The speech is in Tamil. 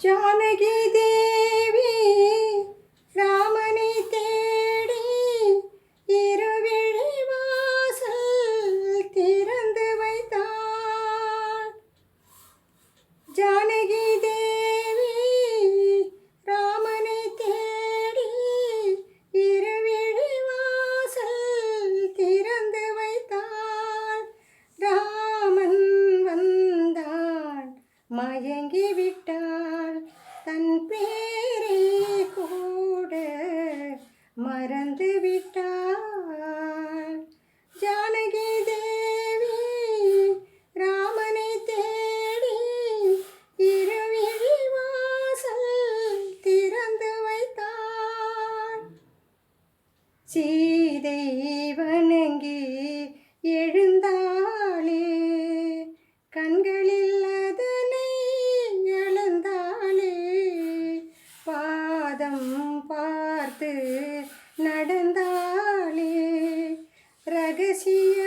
ஜானகி தேவி ராமனை தேடி இருவிழி வாசல் திறந்து வைத்தாள். ஜானகி தேவி ராமனை தேடி இருவிழி வாசல் திறந்து வைத்தாள். ராமன் வந்தான் மயங்கி விட்டாள். தன் பேரை கூட மறந்து விட்டாள். ஜானகி தேவி ராமனை தேடி இருவிழி வாசல் திறந்து வைத்தாள். சீதை வணங்கி எழுந்தாளே, கண்களில் அதனை இழந்தாளே. பாதம் பார்த்து நடந்தாளே, ரகசிய